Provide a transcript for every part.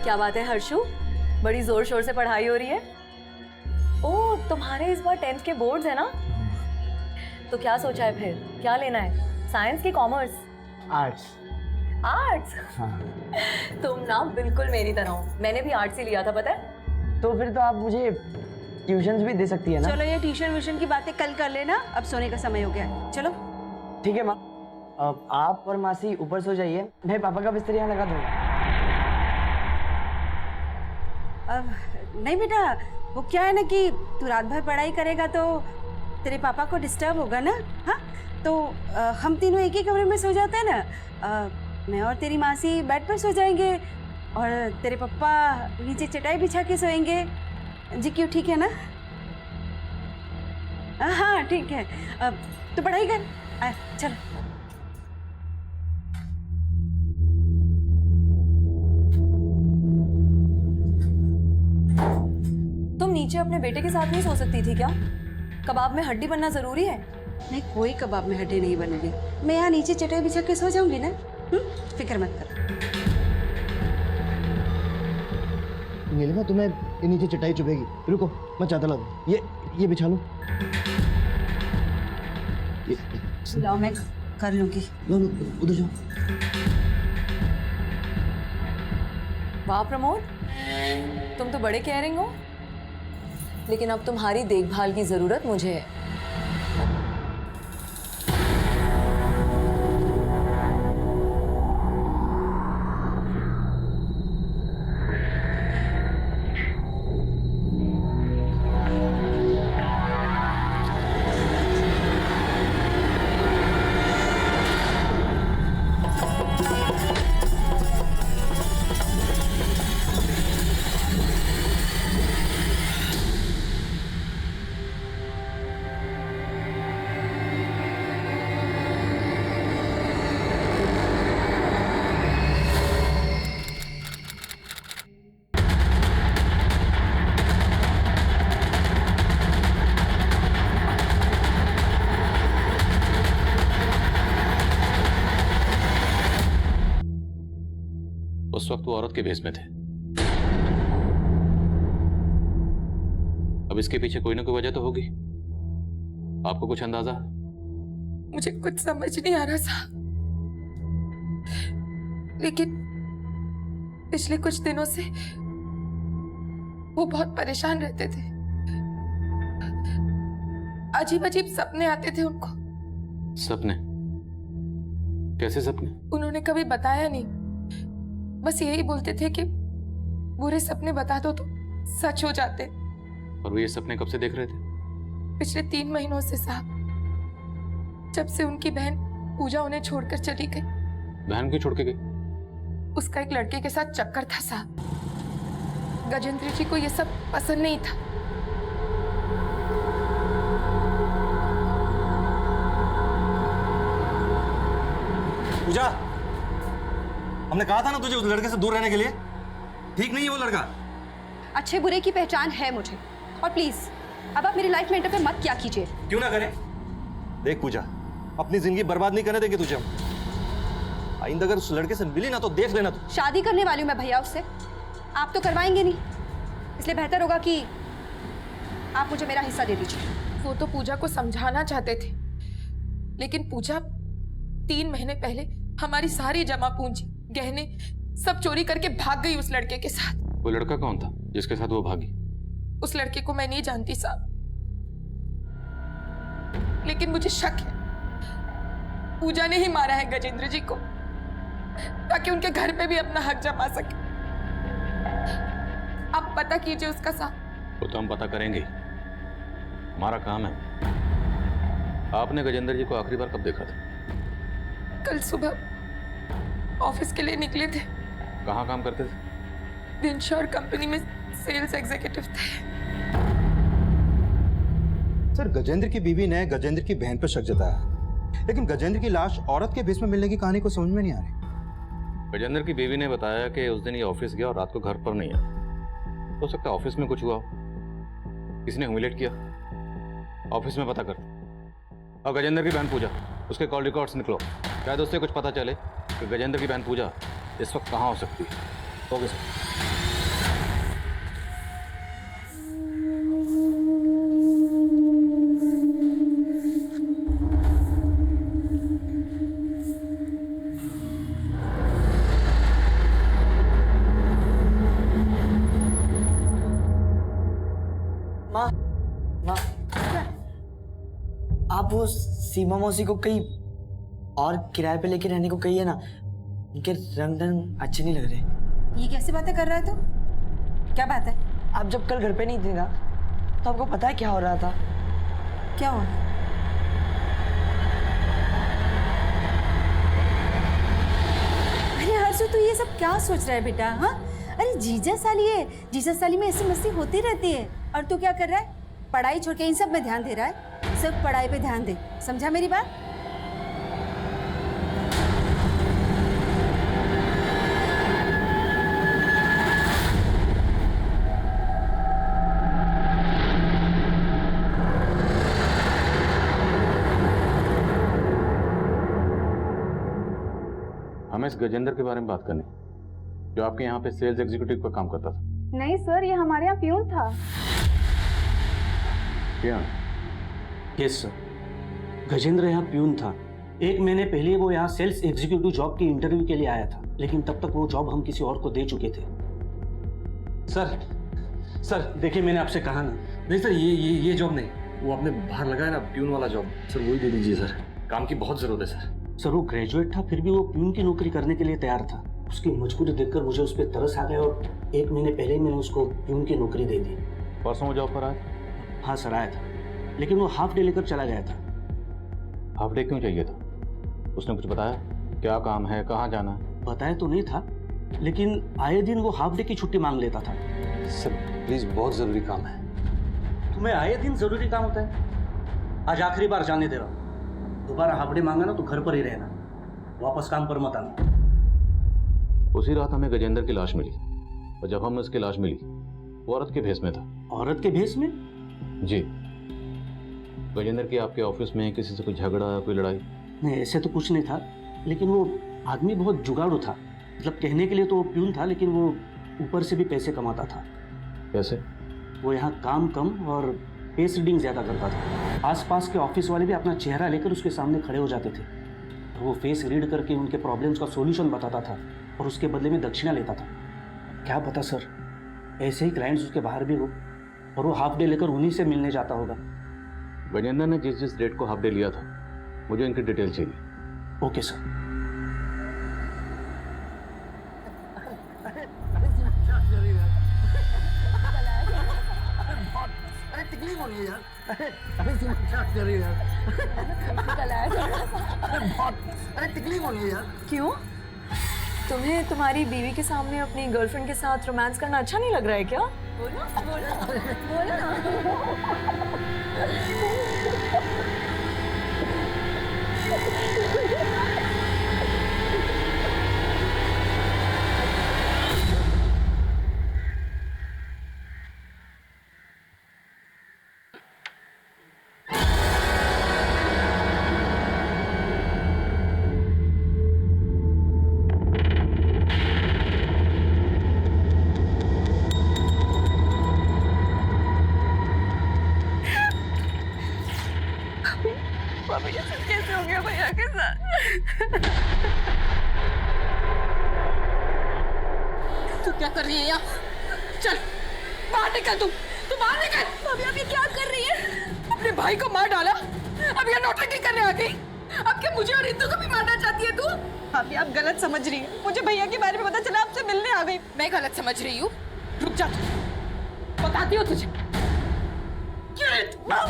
क्या बात है हर्षु, बड़ी जोर शोर से पढ़ाई हो रही है। ओह, तुम्हारे इस बार 10th के बोर्ड्स है ना? तो क्या सोचा है फिर, क्या लेना है, साइंस की कॉमर्स? आर्ट्स। आर्ट्स? हाँ। तुम ना बिल्कुल मेरी तरह हो, मैंने भी आर्ट्स ही लिया था पता है। तो फिर तो आप मुझे ट्यूशंस भी दे सकती है ना? चलो ये ट्यूशन व्यूशन की बातें कल कर लेना, अब सोने का समय हो गया है, चलो। ठीक है माँ, अब आप और मासी ऊपर सो जाइए, मैं पापा का बिस्तर यहाँ लगा दूंगा। अब नहीं बेटा, वो क्या है ना कि तू रात भर पढ़ाई करेगा तो तेरे पापा को डिस्टर्ब होगा ना। हाँ, तो हम तीनों एक ही कमरे में सो जाते हैं ना। मैं और तेरी मासी बेड पर सो जाएंगे और तेरे पापा नीचे चटाई बिछा के सोएंगे। जी क्यों, ठीक है ना? हाँ ठीक है, अब तो पढ़ाई कर, चल। तुम नीचे अपने बेटे के साथ नहीं सो सकती थी क्या? कबाब में हड्डी बनना जरूरी है? नहीं, कोई कबाब में हड्डी नहीं बनूंगी, मैं यहाँ नीचे चटाई बिछा के सो जाऊंगी ना। फिक्र मत कर। नीलिमा, तुम्हें नीचे चटाई चुभेगी, रुको मैं चादर ला दूं। ये बिछा लो। लाओ, मैं कर लूंगी। लो उधर जाओ। वाह प्रमोद, तुम तो बड़े केयरिंग हो, लेकिन अब तुम्हारी देखभाल की जरूरत मुझे है। उस वक्त वो औरत के भेष में थे, अब इसके पीछे कोई ना कोई वजह तो होगी। आपको कुछ अंदाजा? मुझे कुछ समझ नहीं आ रहा था, लेकिन पिछले कुछ दिनों से वो बहुत परेशान रहते थे। अजीब अजीब सपने आते थे उनको। सपने? कैसे सपने? उन्होंने कभी बताया नहीं, बस यही बोलते थे कि बुरे सपने बता दो तो सच हो जाते। और वो ये सपने कब से देख रहे थे? पिछले 3 महीनों से साहब, जब से उनकी बहन पूजा उन्हें छोड़कर चली गई। बहन क्यों छोड़ के गई? उसका एक लड़के के साथ चक्कर था साहब। गजेंद्र जी को ये सब पसंद नहीं था। पूजा, हमने कहा था ना तुझे उस लड़के से दूर रहने के लिए। ठीक नहीं है वो लड़का। अच्छे बुरे की पहचान है मुझे, और प्लीज अब आप मेरी लाइफ में इंटरफेयर मत क्या कीजिए। क्यों ना करें? देख पूजा, अपनी जिंदगी बर्बाद नहीं करने देंगे तुझे हम। आइंदा अगर उस लड़के से मिली ना तो देख लेना तू। शादी करने वाली हूँ मैं भैया उससे, आप तो करवाएंगे नहीं, इसलिए बेहतर होगा कि आप मुझे मेरा हिस्सा दे दीजिए। वो तो पूजा को समझाना चाहते थे, लेकिन पूजा 3 महीने पहले हमारी सारी जमा पूंजी, गहने सब चोरी करके भाग गई उस लड़के के साथ। वो लड़का कौन था जिसके साथ वो भागी? उस लड़के को मैं नहीं जानती साहब, लेकिन मुझे शक है पूजा ने ही मारा है गजेंद्र जी को, ताकि उनके घर पे भी अपना हक जमा सके। आप पता कीजिए उसका साहब। वो तो हम पता करेंगे, हमारा काम है। आपने गजेंद्र जी को आखिरी बार कब देखा था? कल सुबह ऑफिस के लिए निकले थे। कहाँ काम करते थे? विंश्योर कंपनी में सेल्स एग्जीक्यूटिव थे। सर, गजेंद्र की बीवी ने गजेंद्र की बहन पर शक जताया, लेकिन गजेंद्र की लाश औरत के भेष में मिलने की कहानी को समझ में नहीं आ रही। गजेंद्र की बीवी ने बताया कि उस दिन ये ऑफिस गया और रात को घर पर नहीं आया। हो सकता है ऑफिस में कुछ हुआ हो, किसी ने ह्यूमिलेट किया। ऑफिस में पता कर। और गजेंद्र की बहन पूजा, उसके कॉल रिकॉर्ड्स निकलो, शायद उससे कुछ पता चले कि गजेंद्र की बहन पूजा इस वक्त कहाँ हो सकती है। Okay sir. आप वो सीमा मौसी को कहीं और किराए पे लेके रहने को कहिए ना, उनके रंग ढंग अच्छे नहीं लग रहे। ये कैसी बातें कर रहा है तू? क्या बात है? आप जब कल घर पे नहीं थी ना, तो आपको पता है क्या हो रहा था? क्या हुआ? अरे हर्षु, तू ये सब क्या सोच रहा है बेटा? हाँ, अरे जीजा साली है, जीजा साली में ऐसी मस्ती होती रहती है। और तू क्या कर रहा है? पढ़ाई छोड़ के इन सब में ध्यान दे रहा है। सिर्फ पढ़ाई पे ध्यान दे, समझा मेरी बात? हमें इस गजेंद्र के बारे में बात करनी, जो आपके यहाँ पे सेल्स एग्जीक्यूटिव का काम करता था। नहीं सर, ये हमारे यहाँ प्यून था। क्या? यस सर, गजेंद्र यहाँ प्यून था। 1 महीने पहले वो यहाँ सेल्स एग्जीक्यूटिव जॉब की इंटरव्यू के लिए आया था, लेकिन तब तक वो जॉब हम किसी और को दे चुके थे। सर देखिए, मैंने आपसे कहा ना। नहीं सर, ये जॉब नहीं, वो आपने बाहर लगाया ना प्यून वाला जॉब, सर वही दे दीजिए सर, काम की बहुत जरूरत है सर। सर वो ग्रेजुएट था, फिर भी वो प्यून की नौकरी करने के लिए तैयार था। उसकी मजबूरी देखकर मुझे उस पर तरस आ गया और 1 महीने पहले ही मैंने उसको प्यून की नौकरी दे दी। परसों वो जॉब पर आया? हाँ सर, आया था, लेकिन वो हाफ डे लेकर चला गया था। हाफ डे क्यों चाहिए था? उसने कुछ बताया? क्या काम है, कहाँ जाना है? बताया तो नहीं था, लेकिन आए दिन वो हाफ डे की छुट्टी मांग लेता था। सर प्लीज, बहुत जरूरी काम है। तुम्हें आए दिन जरूरी काम होता है? आज आखिरी बार जाने दे रहा हूँ, दोबारा हाफ डे मांगा ना तो घर पर ही रहना, वापस काम पर मत आना। उसी रात हमें गजेंद्र की लाश मिली, और जब हमें उसकी लाश मिली वो औरत के भेष में था। औरत के भेष में? जी। गजेंद्र की आपके ऑफिस में किसी से कोई झगड़ा, कोई लड़ाई? नहीं, ऐसे तो कुछ नहीं था, लेकिन वो आदमी बहुत जुगाड़ू था। मतलब कहने के लिए तो वो प्यून था, लेकिन वो ऊपर से भी पैसे कमाता था। कैसे? वो यहाँ काम कम और फेस रीडिंग ज़्यादा करता था। आसपास के ऑफिस वाले भी अपना चेहरा लेकर उसके सामने खड़े हो जाते थे। वो फेस रीड करके उनके प्रॉब्लम्स का सॉल्यूशन बताता था और उसके बदले में दक्षिणा लेता था। क्या पता सर, ऐसे ही क्लाइंट्स उसके बाहर भी हो और वो हाफ डे लेकर उन्हीं से मिलने जाता होगा। गजेंद्र ने जिस डेट को हाफ डे लिया था, मुझे इनकी डिटेल चाहिए। Okay sir. क्यों? तुम्हें तुम्हारी बीवी के सामने अपनी गर्लफ्रेंड के साथ रोमांस करना अच्छा नहीं लग रहा है क्या? बोलो बोलो ना। कैसे हो गया भैया के साथ? तू क्या कर रही है यहाँ? चल बाहर निकल, तू बाहर निकल। भाभी आप ये क्या कर रही है? अपने भाई को मार डाला, अब यहाँ नौटंकी करने आ गई। अब क्या मुझे और इंदु को भी मारना चाहती है तू? भाभी आप गलत समझ रही हैं। मुझे भैया के बारे में पता चला, आपसे मिलने आ गई। मैं गलत समझ रही हूँ? रुक जा, बताती हूँ तुझे।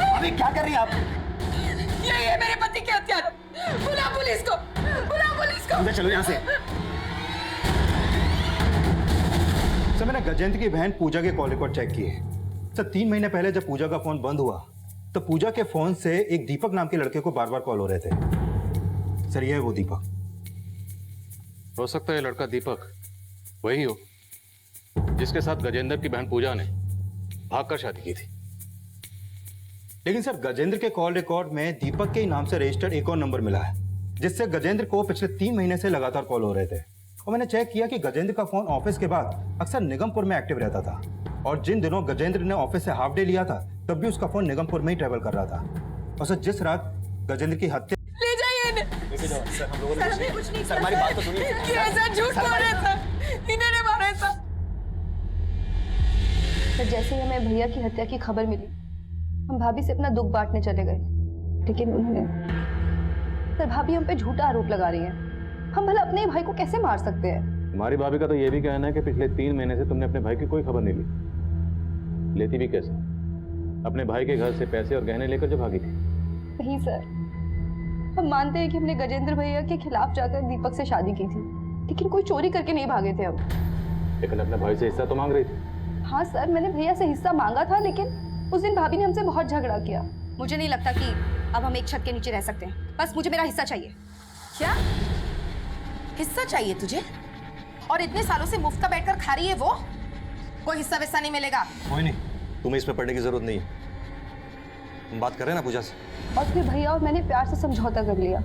अभी क्या कर रही हैं आप? ये मेरे पति के हत्यारा। बुला पुलिस को, बुला पुलिस को। चलो यहाँ से। सर मैंने गजेंद्र की बहन पूजा के कॉल रिकॉर्ड चेक किए। सर 3 महीने पहले जब पूजा का फोन बंद हुआ तो पूजा के फोन से एक दीपक नाम के लड़के को बार बार कॉल हो रहे थे। सर ये है वो दीपक। हो सकता है लड़का दीपक वही हो जिसके साथ गजेंद्र की बहन पूजा ने भागकर शादी की थी। लेकिन सर गजेंद्र के कॉल रिकॉर्ड में दीपक के ही नाम से रजिस्टर्ड एक और नंबर मिला है, जिससे गजेंद्र को पिछले 3 महीने से लगातार कॉल हो रहे थे। और मैंने चेक किया कि गजेंद्र का फोन ऑफिस के बाद अक्सर निगमपुर में एक्टिव रहता था, और जिन दिनों गजेंद्र ने ऑफिस से हाफ डे लिया था तब भी उसका फोन निगमपुर में ही ट्रेवल कर रहा था। और सर जिस रात गजेंद्र की हत्या, ले जाइए इन्हें। सर कुछ नहीं, सर हमारी बात तो सुनिए। ये ऐसा झूठ बोल रहे थे, इन्होंने मारा था। फिर जैसे ही हमें भैया की हत्या की खबर मिली, हम भाभी से अपना दुख बांटने चले गए। लेकिन उन्होंने सर भाभी हम पे झूठा आरोप लगा रही हैं। हम भला अपने भाई को कैसे मार सकते हैं? हमारी भाभी का तो ये भी कहना है कि पिछले 3 महीने से तुमने अपने भाई की कोई खबर नहीं ली। लेती भी कैसे? अपने भाई के घर से पैसे और गहने लेकर जो भागी थी। नहीं सर, हम मानते हैं कि हमने गजेंद्र भैया के खिलाफ जाकर दीपक से शादी की थी, लेकिन कोई चोरी करके नहीं भागे थे हम। लेकिन अपने भाई से हिस्सा तो मांग रही थी। हाँ सर, मैंने भैया से हिस्सा मांगा था, लेकिन उस दिन भाभी ने हमसे बहुत झगड़ा किया। मुझे नहीं लगता कि अब हम एक छत के नीचे रह सकते हैं। बस मुझे मेरा हिस्सा चाहिए। क्या हिस्सा चाहिए तुझे? और इतने सालों से मुफ्त का बैठकर खा रही है वो? कोई हिस्सा वैसा नहीं मिलेगा। कोई नहीं, तुम्हें इसमें पढ़ने की जरूरत नहीं है। हम बात कर रहे हैं ना पूजा से। और फिर भैया और मैंने प्यार से समझौता कर लिया।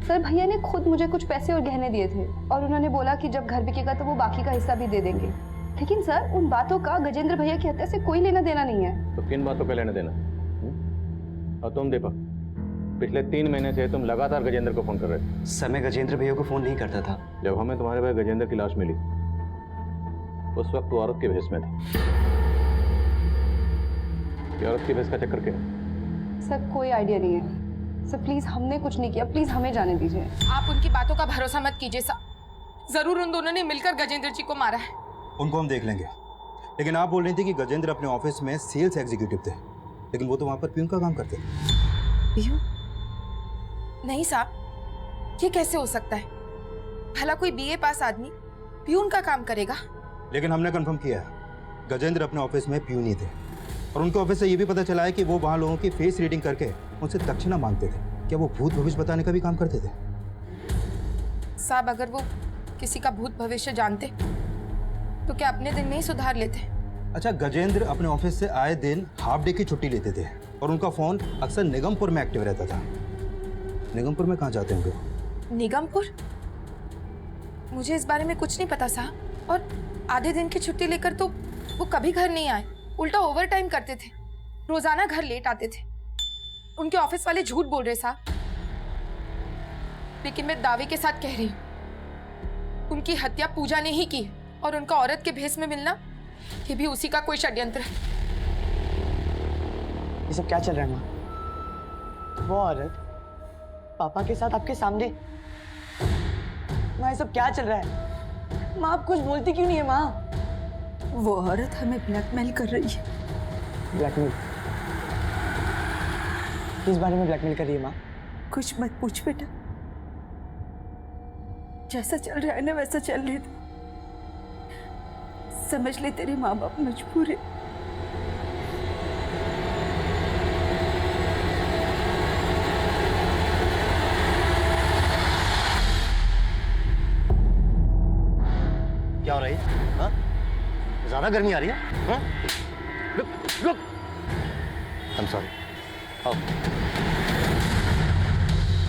सर भैया ने खुद मुझे कुछ पैसे और गहने दिए थे और उन्होंने बोला कि जब घर बिकेगा तो वो बाकी का हिस्सा भी दे देंगे। लेकिन सर उन बातों का गजेंद्र भैया की हत्या से कोई लेना देना नहीं है। तो किन बातों का लेना देना? और तुम दीपक, पिछले 3 महीने से तुम लगातार गजेंद्र को फोन कर रहे थे। सर मैं गजेंद्र भैया को फोन नहीं करता था। जब हमें तुम्हारे भाई गजेंद्र की लाश मिली उस वक्त वो औरत के भेष में था। ये औरत के भेष का चक्कर क्या है? सर कोई आइडिया नहीं है। सर प्लीज हमने कुछ नहीं किया, प्लीज हमें जाने दीजिए। आप उनकी बातों का भरोसा मत कीजिए साहब। जरूर उन दोनों ने मिलकर गजेंद्र जी को मारा है। उनको हम देख लेंगे, लेकिन आप बोल रही थी कि गजेंद्र अपने ऑफिस में सेल्स एग्जीक्यूटिव थे, लेकिन वो तो वहां पर प्यून का काम करते थे। प्यून? नहीं साहब, ये कैसे हो सकता है? भला कोई बीए पास आदमी प्यून का काम करेगा? लेकिन हमने कंफर्म किया है, गजेंद्र अपने ऑफिस में प्यून ही थे। और उनके ऑफिस से ये भी पता चला है कि वो वहाँ लोगों की फेस रीडिंग करके उनसे दक्षिणा मांगते थे। क्या वो भूत भविष्य बताने का भी काम करते थे? साहब अगर वो किसी का भूत भविष्य जानते तो क्या अपने दिन में ही सुधार लेते? अच्छा, गजेंद्र अपने ऑफिस से आए दिन हाफ डे की छुट्टी लेते थे और उनका फोन अक्सर निगमपुर में एक्टिव रहता था। निगमपुर में कहाँ जाते होंगे? निगमपुर? मुझे इस बारे में कुछ नहीं पता साहब। और आधे दिन की छुट्टी लेकर तो वो कभी घर नहीं आए, उल्टा ओवर टाइम करते थे। रोजाना घर लेट आते थे। उनके ऑफिस वाले झूठ बोल रहे साहब। लेकिन मैं दावे के साथ कह रही हूँ उनकी हत्या पूजा ने ही की है और उनका औरत के भेष में मिलना ये भी उसी का कोई षड्यंत्र है। ये सब क्या चल रहा है माँ? वो औरत पापा के साथ आपके सामने। माँ ये सब क्या चल रहा है? माँ आप कुछ बोलती क्यों नहीं है माँ? वो औरत हमें ब्लैकमेल कर रही है। ब्लैकमेल? किस बारे में ब्लैकमेल कर रही है माँ? कुछ मत पूछ बेटा, जैसा चल रहा है ना वैसा चल रहे थे। समझ ले तेरे माँ बाप मजबूर है। क्या हो रहा है? हाँ? ज्यादा गर्मी आ रही है? हाँ? रुक। I'm sorry. आओ।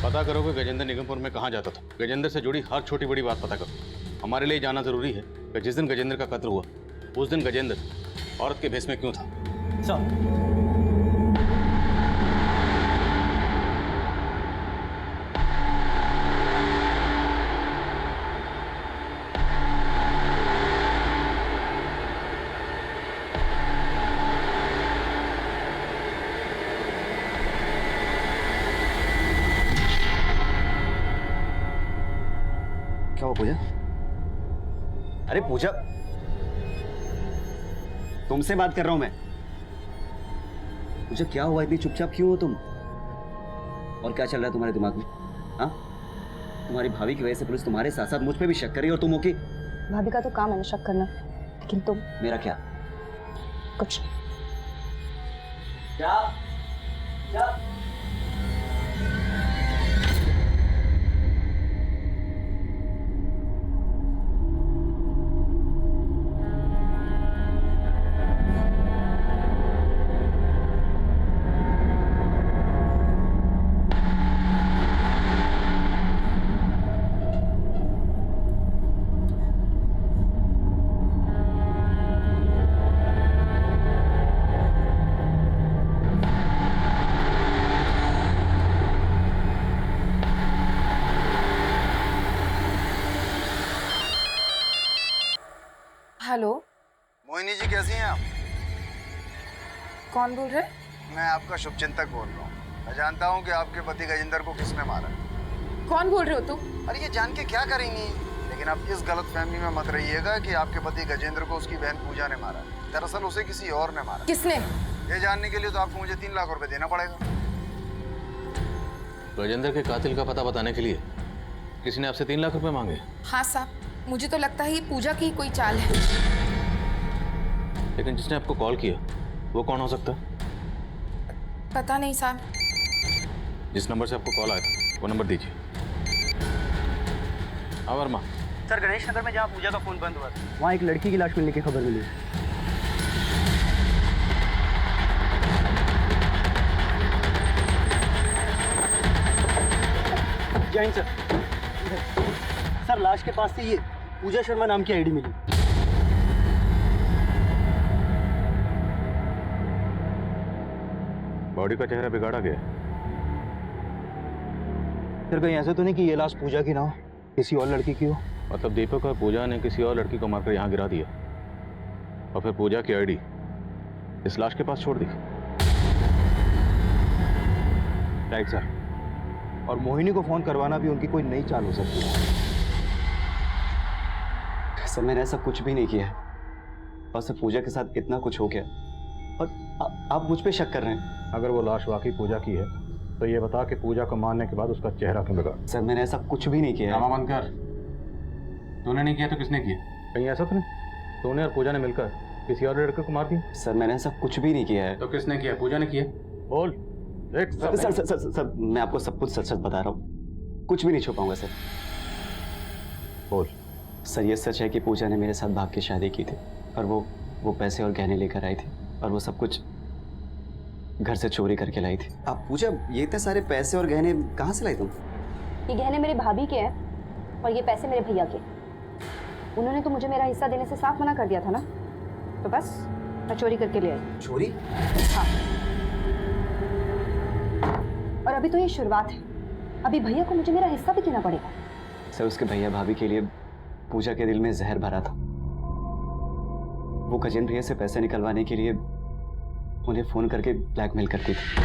पता करो कि गजेंद्र निगमपुर में कहाँ जाता था। गजेंद्र से जुड़ी हर छोटी बड़ी बात पता करो। हमारे लिए जाना जरूरी है कि जिस दिन गजेंद्र का कत्ल हुआ उस दिन गजेंद्र औरत के भेष में क्यों था। सर क्या हुआ पूजा? अरे पूजा, तुमसे बात कर रहा हूं मैं। पूजा क्या हुआ? इतनी चुपचाप क्यों हो तुम? और क्या चल रहा है तुम्हारे दिमाग में? हाँ, तुम्हारी भाभी की वजह से पुलिस तुम्हारे साथ साथ मुझ पे भी शक कर रही है और तुम हो कि भाभी का तो काम है ना शक करना, लेकिन तुम? मेरा क्या? कुछ क्या? हेलो, मोहिनी जी कैसी हैं आप? कौन बोल रहे? मैं आपका शुभचिंतक बोल रहा हूँ। मैं जानता हूँ कि आपके पति गजेंद्र को किसने मारा। कौन बोल रहे हो तुम? अरे ये जान के क्या करेंगी, लेकिन आप इस गलतफहमी में मत रहिएगा कि आपके पति गजेंद्र को उसकी बहन पूजा ने मारा। दरअसल उसे किसी और ने मारा। किसने? ये जानने के लिए तो आपको मुझे 3 लाख रुपए देना पड़ेगा। गजेंद्र के कातिल का पता बताने के लिए किसी ने आपसे 3 लाख रुपए मांगे? हाँ साहब, मुझे तो लगता है ये पूजा की कोई चाल है। लेकिन जिसने आपको कॉल किया वो कौन हो सकता है? पता नहीं साहब। जिस नंबर से आपको कॉल आया था वो नंबर दीजिए। हाँ वर्मा। सर, गणेश नगर में जहाँ पूजा का फोन बंद हुआ था, वहाँ एक लड़की की लाश मिलने की खबर मिली। जय हिंद सर। सर, लाश के पास से ये पूजा शर्मा नाम की आईडी मिली। बॉडी का चेहरा बिगाड़ा गया। सर, कहीं ऐसा तो नहीं कि ये लाश पूजा की ना हो, किसी और लड़की की हो? मतलब दीपक और पूजा ने किसी और लड़की को मारकर यहाँ गिरा दिया और फिर पूजा की आईडी इस लाश के पास छोड़ दी। Right sir. और मोहिनी को फोन करवाना भी उनकी कोई नई चाल हो सकती है। सर, मैंने ऐसा कुछ भी नहीं किया है और सर पूजा के साथ इतना कुछ हो गया और आप मुझ पे शक कर रहे हैं। अगर वो लाश वाकई पूजा की है तो ये बता कि पूजा को मारने के बाद उसका चेहरा क्यों बिगड़ा? सर, मैंने ऐसा कुछ भी नहीं किया है। बंद कर। तूने नहीं किया तो किसने किया? कहीं ऐसा तो नहीं तूने और पूजा ने मिलकर किसी और लड़के को मार दिया? सर, मैंने ऐसा कुछ भी नहीं किया है। तो किसने किया? पूजा ने किया? बोल। देख sir sir, sir sir sir मैं आपको सब कुछ सच सच बता रहा हूँ, कुछ भी नहीं छुपाऊंगा सर। बोल। सर, ये सच है कि पूजा ने मेरे साथ भाग के शादी की थी और वो पैसे और गहने लेकर आई थी और वो सब कुछ घर से चोरी करके लाई थी। आप पूजा, ये इतने सारे पैसे और गहने कहाँ से लाई तुम? ये गहने मेरे भाभी के हैं और ये पैसे मेरे भैया के। उन्होंने तो मुझे मेरा हिस्सा देने से साफ मना कर दिया था ना, तो बस मैं चोरी करके ले आई। चोरी? हाँ। और अभी तो ये शुरुआत है, अभी भैया को मुझे मेरा हिस्सा भी देना पड़ेगा। सर, उसके भैया भाभी के लिए पूजा के दिल में जहर भरा था। वो गजेंद्र भैया से पैसे निकलवाने के लिए उन्हें फोन करके ब्लैकमेल करती थी।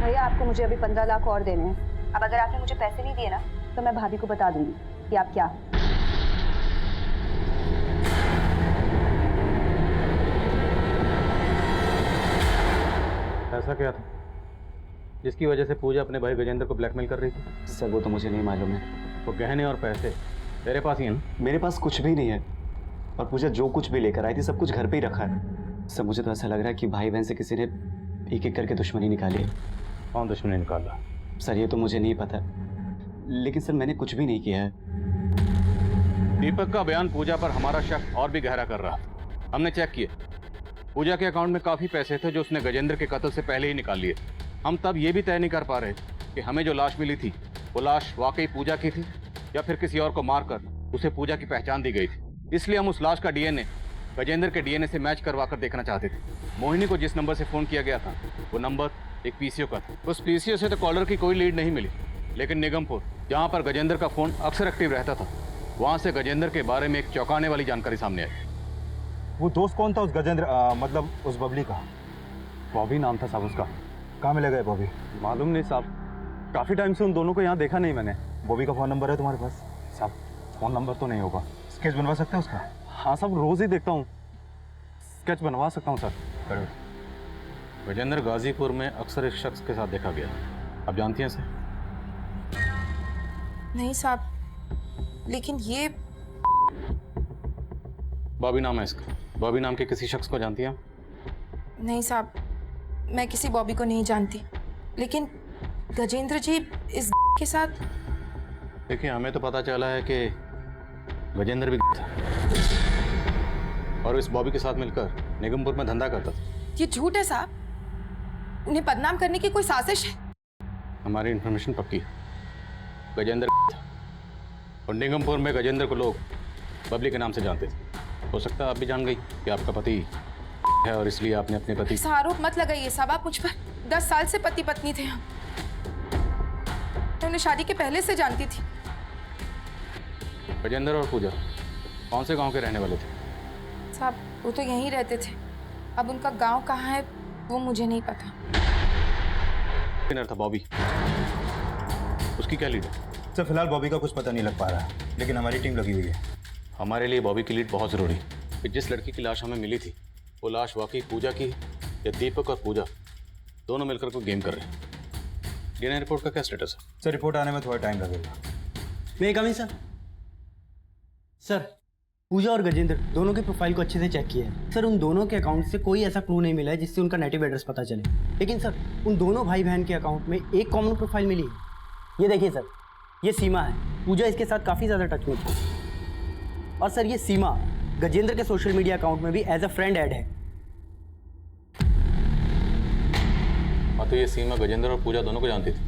भैया, आपको मुझे अभी 15 लाख और देने हैं। अब अगर आपने मुझे पैसे नहीं दिए ना तो मैं भाभी को बता दूंगी कि आप क्या। ऐसा क्या था जिसकी वजह से पूजा अपने भाई गजेंद्र को ब्लैकमेल कर रही थी? सर, वो तो मुझे नहीं मालूम है। तो गहने और पैसे तेरे पास ही हैं? मेरे पास कुछ भी नहीं है और पूजा जो कुछ भी लेकर आई थी सब कुछ घर पे ही रखा है। सर, मुझे तो ऐसा लग रहा है कि भाई बहन से किसी ने एक एक करके दुश्मनी निकाली है। कौन दुश्मनी निकाला? सर, ये तो मुझे नहीं पता, लेकिन सर मैंने कुछ भी नहीं किया है। दीपक का बयान पूजा पर हमारा शक और भी गहरा कर रहा। हमने चेक किया, पूजा के अकाउंट में काफ़ी पैसे थे जो उसने गजेंद्र के कत्ल से पहले ही निकाल लिए। हम तब ये भी तय नहीं कर पा रहे कि हमें जो लाश मिली थी वो लाश वाकई पूजा की थी या फिर किसी और को मारकर उसे पूजा की पहचान दी गई थी। इसलिए हम उस लाश का डीएनए गजेंद्र के डीएनए से मैच करवा कर देखना चाहते थे। मोहिनी को जिस नंबर से फ़ोन किया गया था वो नंबर एक पीसीओ का था। उस पीसीओ से तो कॉलर की कोई लीड नहीं मिली, लेकिन निगमपुर, जहाँ पर गजेंद्र का फ़ोन अक्सर एक्टिव रहता था, वहाँ से गजेंद्र के बारे में एक चौंकाने वाली जानकारी सामने आई। वो दोस्त कौन था उस गजेंद्र, मतलब उस बबली का? बॉबी नाम था साहब उसका। कहाँ मिला गया बॉबी? मालूम नहीं साहब, काफ़ी टाइम से उन दोनों को यहाँ देखा नहीं मैंने। बॉबी का फ़ोन नंबर है तुम्हारे पास? साहब फ़ोन नंबर तो नहीं होगा। स्केच बनवा सकते हैं उसका? हाँ साहब, रोज़ ही देखता हूँ, स्केच बनवा सकता हूँ सर। गजेंद्र गाजीपुर में अक्सर इस शख्स के साथ देखा गया। आप जानती हैं सर? नहीं साहब, लेकिन ये बॉबी नाम है इसका। बॉबी नाम के किसी शख्स को जानती हैं? नहीं साहब, मैं किसी बॉबी को नहीं जानती, लेकिन गजेंद्र जी इस के साथ। देखिए, हमें तो पता चला है कि गजेंद्र भी था और इस बॉबी के साथ मिलकर निगमपुर में धंधा करता था। ये झूठ है साहब, उन्हें बदनाम करने की कोई साजिश है। हमारी इन्फॉर्मेशन पक्की है, गजेंद्र था और निगमपुर में गजेंद्र को लोग बबली के नाम से जानते थे। हो सकता है आप भी जान गई कि आपका पति है और इसलिए आपने अपने पति। ऐसा आरोप मत लगाइए साहब, आप मुझ पर। 10 साल से पति पत्नी थे हम। मैं उन्हें शादी के पहले से जानती थी। गजेंद्र और पूजा कौन से गांव के रहने वाले थे? साहब, वो तो यहीं रहते थे। अब उनका गांव कहाँ है वो मुझे नहीं पता। किनर था बॉबी, उसकी क्या लीड है? सर फिलहाल बॉबी का कुछ पता नहीं लग पा रहा है, लेकिन हमारी टीम लगी हुई है। हमारे लिए बॉबी की लीड बहुत ज़रूरी है कि जिस लड़की की लाश हमें मिली थी वो लाश वाकई पूजा की है या दीपक और पूजा दोनों मिलकर कोई गेम कर रहे हैं। डीएनए रिपोर्ट का क्या स्टेटस है? सर रिपोर्ट आने में थोड़ा टाइम लगेगा। मैं कमी सर पूजा और गजेंद्र दोनों के प्रोफाइल को अच्छे से चेक किया है सर। उन दोनों के अकाउंट से कोई ऐसा क्लू नहीं मिला है जिससे उनका नेटिव एड्रेस पता चले। लेकिन सर उन दोनों भाई बहन के अकाउंट में एक कॉमन प्रोफाइल मिली है। ये देखिए सर, ये सीमा है। पूजा इसके साथ काफ़ी ज़्यादा टच में थी। और सर ये सीमा गजेंद्र के सोशल मीडिया अकाउंट में भी एज अ फ्रेंड ऐड है। हाँ, तो ये सीमा गजेंद्र और पूजा दोनों को जानती थी।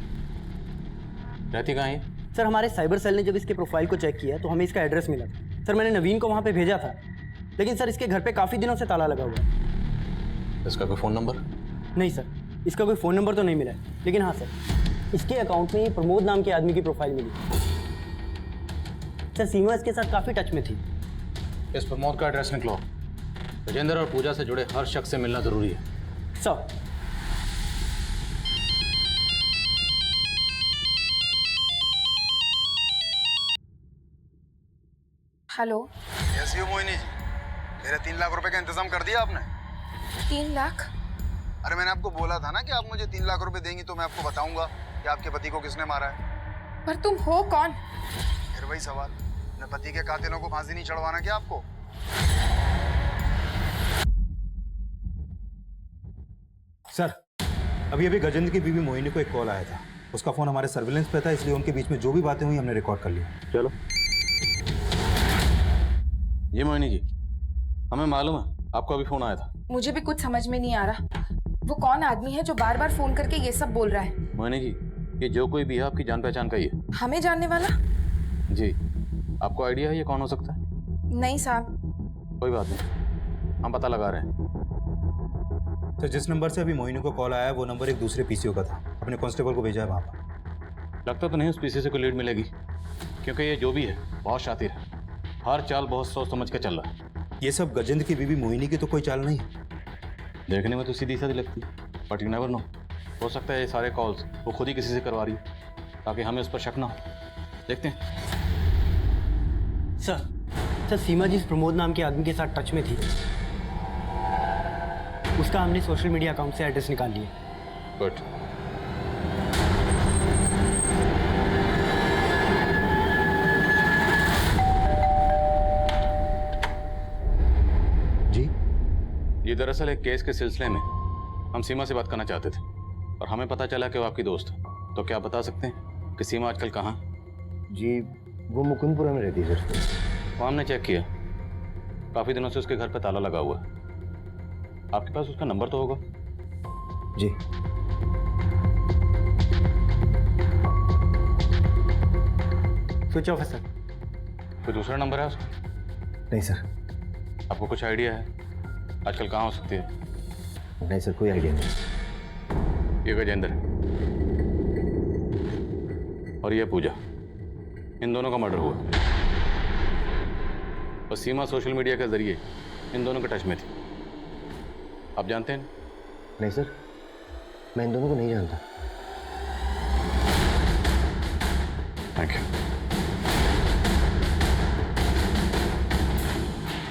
रहती कहाँ है? सर हमारे साइबर सेल ने जब इसके प्रोफाइल को चेक किया तो हमें इसका एड्रेस मिला था। सर मैंने नवीन को वहाँ पे भेजा था, लेकिन सर इसके घर पे काफ़ी दिनों से ताला लगा हुआ है। इसका कोई फ़ोन नंबर? नहीं सर, इसका कोई फ़ोन नंबर तो नहीं मिला है। लेकिन हाँ सर, इसके अकाउंट में प्रमोद नाम के आदमी की प्रोफाइल मिली। सर सीमा इसके साथ काफ़ी टच में थी। इस प्रमोद का एड्रेस निकलो। गजेंद्र और पूजा से जुड़े हर शख्स से मिलना ज़रूरी है। Sir hello. कैसी हो मोहिनी जी? मेरे 3 लाख रुपए का इंतजाम कर दिया आपने? 3 लाख? अरे मैंने आपको बोला था ना कि आप मुझे 3 लाख रुपए देंगी तो मैं आपको बताऊंगा कि आपके पति को किसने मारा है। पर तुम हो कौन? फिर वही सवाल, अपने पति के कातिलों को फांसी नहीं चढ़वाना क्या आपको? सर अभी अभी गजेंद्र की बीवी मोहिनी को एक कॉल आया था। उसका फ़ोन हमारे सर्विलेंस पे था, इसलिए उनके बीच में जो भी बातें हुई हमने रिकॉर्ड कर ली। चलो। जी मोहिनी जी, हमें मालूम है आपको अभी फ़ोन आया था। मुझे भी कुछ समझ में नहीं आ रहा, वो कौन आदमी है जो बार बार फोन करके ये सब बोल रहा है? मोहिनी जी, ये जो कोई भी है आपकी जान पहचान का ही है। हमें जानने वाला? जी। आपको आइडिया है ये कौन हो सकता है? नहीं साहब। कोई बात नहीं, हम पता लगा रहे हैं। तो जिस नंबर से अभी मोहिनी को कॉल आया है वो नंबर एक दूसरे पीसीओ का था। अपने कांस्टेबल को भेजा है वहाँ पर। लगता तो नहीं उस पीसी से कोई लीड मिलेगी, क्योंकि ये जो भी है बहुत शातिर है। हर चाल बहुत सोच समझ के चल रहा है। ये सब गजेंद्र की बीवी मोहिनी की तो कोई चाल नहीं। देखने में तो सीधी साधी लगती है, बट यू नेवर नो। हो सकता है ये सारे कॉल्स वो खुद ही किसी से करवा रही है ताकि हमें उस पर शक ना हो। देखते हैं। सर सीमा जिस प्रमोद नाम के आदमी के साथ टच में थी उसका हमने सोशल मीडिया अकाउंट से एड्रेस निकाल लिया। गुड। ये दरअसल एक केस के सिलसिले में हम सीमा से बात करना चाहते थे और हमें पता चला कि वो आपकी दोस्त है। तो क्या आप बता सकते हैं कि सीमा आजकल कहाँ? जी वो मुकुंदपुरा में रहती है सर। वो हमने चेक किया, काफ़ी दिनों से उसके घर पे ताला लगा हुआ है। आपके पास उसका नंबर तो होगा? जी। स्विच ऑफ है सर। कोई दूसरा नंबर है उसका? नहीं सर। आपको कुछ आइडिया है आजकल कहाँ हो सकती है? नहीं सर, कोई आइडिया नहीं। ये गजेंद्र और ये पूजा, इन दोनों का मर्डर हुआ और सीमा सोशल मीडिया के जरिए इन दोनों के टच में थी। आप जानते हैं? नहीं सर, मैं इन दोनों को नहीं जानता। Thank you.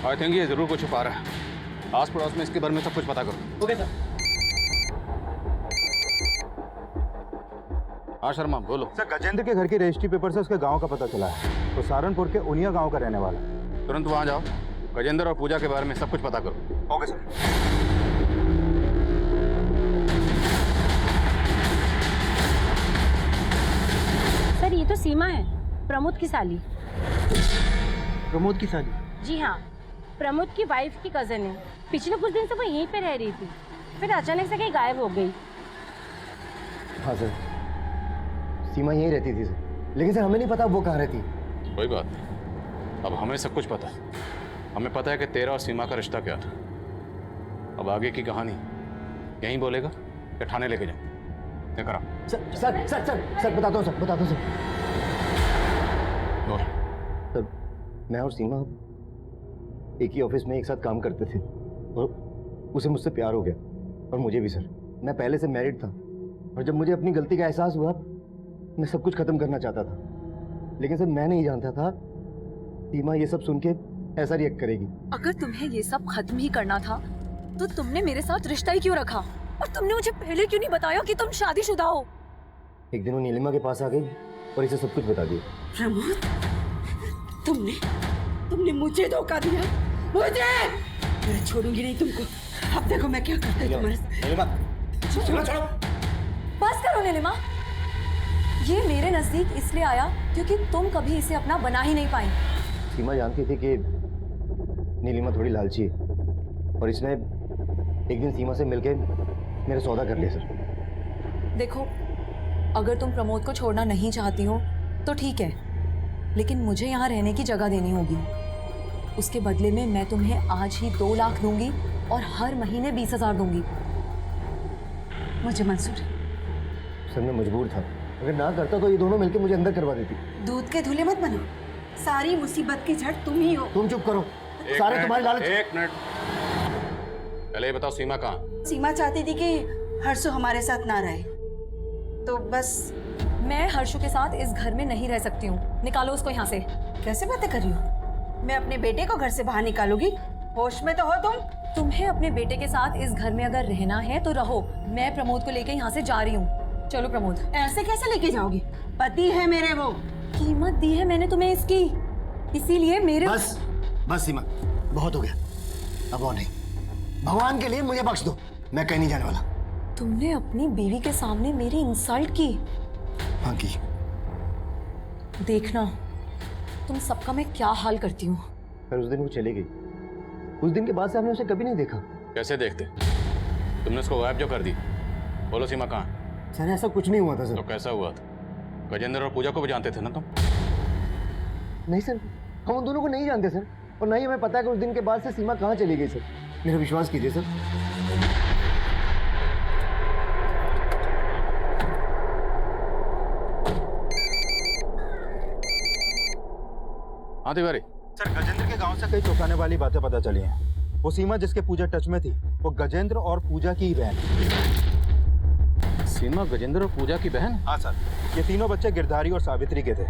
आई थिंक ये जरूर कुछ छुपा रहा है। आस पड़ोस में इसके बारे में सब कुछ पता करो। Okay sir. हाँ शर्मा बोलो। सर गजेंद्र के घर की रजिस्ट्री पेपर से उसके गांव का पता चला है। तो सहारनपुर के उनिया गांव का रहने वाला है। तुरंत वहाँ जाओ, गजेंद्र और पूजा के बारे में सब कुछ पता करो। Okay sir. सर ये तो सीमा है, प्रमोद की साली। प्रमोद की साली? जी हाँ, प्रमोद की वाइफ की कजन है। पिछले कुछ दिन से वो यहीं पे रह रही थी, फिर अचानक से कहीं गायब हो गई। हाँ सर, सीमा यहीं रहती थी सर, लेकिन सर हमें नहीं पता वो कहाँ रहती। कोई बात नहीं, अब हमें सब कुछ पता है। हमें पता है कि तेरा और सीमा का रिश्ता क्या था। अब आगे की कहानी यहीं बोलेगा या थाने लेके जाए? क्या करा? Sir sir sir sir sir बताता हूँ सर, बताता हूँ सर। सर मैं और सीमा एक ही ऑफिस में एक साथ काम करते थे और उसे मुझसे प्यार हो गया और मुझे भी सर। मैं पहले से मैरिड था और जब मुझे अपनी गलती का एहसास हुआ मैं सब कुछ खत्म करना चाहता था, लेकिन सर मैं नहीं जानता था सीमा ये सब सुन के ऐसा रिएक्ट करेगी। अगर तुम्हें ये सब खत्म ही करना था तो तुमने मेरे साथ रिश्ता ही क्यों रखा, और तुमने मुझे पहले क्यों नहीं बताया कि तुम शादीशुदा हो? एक दिन वो नीलिमा के पास आ गई और इसे सब कुछ बता दिया। प्रमोद, तुमने मुझे धोखा दिया, मुझे। मैं छोड़ूंगी नहीं तुमको। अब देखो मैं क्या करता हूँ तुम्हारे साथ। बस करो नीलिमा, ये मेरे नजदीक इसलिए आया क्योंकि तुम कभी इसे अपना बना ही नहीं पाई। सीमा जानती थी कि नीलिमा थोड़ी लालची है और इसने एक दिन सीमा से मिलके मेरा सौदा कर लिया सर। देखो, अगर तुम प्रमोद को छोड़ना नहीं चाहती हो तो ठीक है, लेकिन मुझे यहाँ रहने की जगह देनी होगी। उसके बदले में मैं तुम्हें आज ही 2 लाख दूंगी और हर महीने 20,000 दूंगी। मुझे मंजूर है। सर मैं मजबूर था, अगर ना करता तो ये दोनों मिलके मुझे अंदर करवा देती। दूध के धुले मत बनो, सारी मुसीबत की जड़ तुम ही हो। तुम चुप करो, सारे तुम्हारे लालच। एक मिनट, पहले ये बताओ सीमा कहाँ? सीमा चाहती थी कि हर्षु हमारे साथ ना रहे, तो बस। मैं हर्षु के साथ इस घर में नहीं रह सकती हूँ, निकालो उसको यहाँ से। कैसे बातें कर रही हो? मैं अपने बेटे को घर से बाहर निकालूंगी? होश में तो हो तुम? तुम्हें अपने बेटे के साथ इस घर में अगर रहना है तो रहो, मैं प्रमोद को लेकर यहाँ से जा रही हूँ। चलो प्रमोद। ऐसे कैसे लेके जाओगी? पति है मेरे वो। कीमत दी है मैंने तुम्हें इसकी, इसीलिए मेरे। बस बस सीमा, बहुत हो गया, अब और नहीं। भगवान के लिए मुझे बख्श दो, मैं कहीं नहीं जाने वाला। तुमने अपनी बीवी के सामने मेरी इंसल्ट की। हाँ की। देखना तुम सबका मैं क्या हाल करती हूँ। पर उस दिन वो चली गई, उस दिन के बाद से हमने उसे कभी नहीं देखा। कैसे देखते? तुमने उसको गायब जो कर दी। बोलो सीमा कहाँ? सर ऐसा कुछ नहीं हुआ था सर। तो कैसा हुआ था? गजेंद्र और पूजा को भी जानते थे ना तुम? नहीं सर, हम उन दोनों को नहीं जानते सर, और ना ही हमें पता है कि उस दिन के बाद से सीमा कहाँ चली गई सर। मेरा विश्वास कीजिए सर। हाँ तिवारी। सर गजेंद्र के गांव से कई चौंकाने वाली बातें पता चली हैं। वो सीमा जिसके पूजा टच में थी वो गजेंद्र और पूजा की बहन। सीमा गजेंद्र और पूजा की बहन? हाँ सर, ये तीनों बच्चे गिरधारी और सावित्री के थे।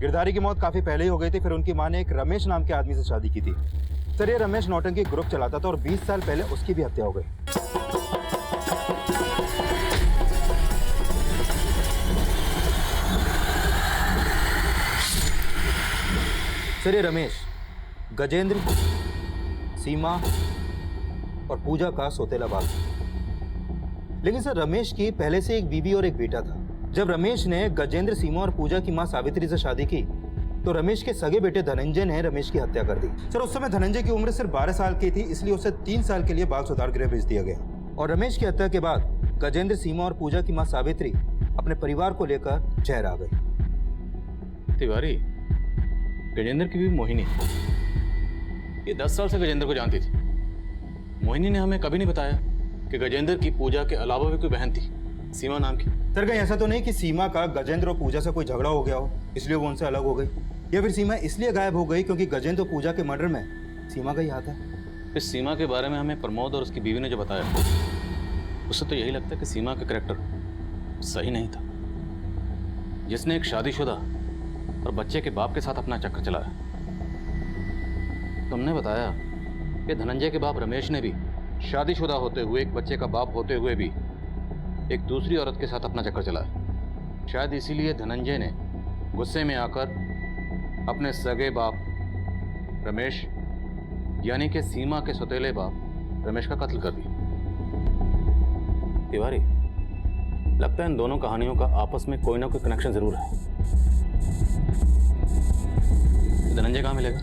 गिरधारी की मौत काफी पहले ही हो गई थी, फिर उनकी माँ ने एक रमेश नाम के आदमी से शादी की थी। सर ये रमेश नौटंकी ग्रुप चलाता था और 20 साल पहले उसकी भी हत्या हो गई। सर ये रमेश गजेंद्र, सीमा और पूजा का सौतेला बाप। लेकिन सर रमेश की पहले से एक बीवी और एक बेटा था। जब रमेश ने गजेंद्र, सीमा और पूजा की मां सावित्री से शादी की तो रमेश के सगे बेटे धनंजय ने रमेश की हत्या कर दी। सर उस समय धनंजय की उम्र सिर्फ 12 साल की थी, इसलिए उसे 3 साल के लिए बाल सुधार गृह भेज दिया गया। और रमेश की हत्या के बाद गजेंद्र, सीमा और पूजा की मां सावित्री अपने परिवार को लेकर जहर आ गई। तिवारी, गजेंद्र की भी मोहिनी, ये 10 साल से गजेंद्र को जानती थी। मोहिनी ने हमें कभी नहीं बताया कि गजेंद्र की पूजा के अलावा भी कोई बहन थी, सीमा नाम की। सर कहीं ऐसा तो नहीं कि सीमा का गजेंद्र और पूजा से कोई झगड़ा हो गया हो इसलिए वो उनसे अलग हो गई, या फिर सीमा इसलिए गायब हो गई क्योंकि गजेंद्र और पूजा के मर्डर में सीमा का ही हाथ है? इस सीमा के बारे में हमें प्रमोद और उसकी बीवी ने जो बताया, उससे तो यही लगता है कि सीमा का कैरेक्टर सही नहीं था। जिसने एक शादीशुदा और बच्चे के बाप के साथ अपना चक्कर चलाया। तुमने बताया कि धनंजय के बाप रमेश ने भी शादीशुदा होते हुए, एक बच्चे का बाप होते हुए भी एक दूसरी औरत के साथ अपना चक्कर चलाया। शायद इसीलिए धनंजय ने गुस्से में आकर अपने सगे बाप रमेश, यानी कि सीमा के सौतेले बाप रमेश का कत्ल कर दिया। तिवारी, लगता है इन दोनों कहानियों का आपस में कोई ना कोई कनेक्शन जरूर है। धनंजय कहाँ मिलेगा?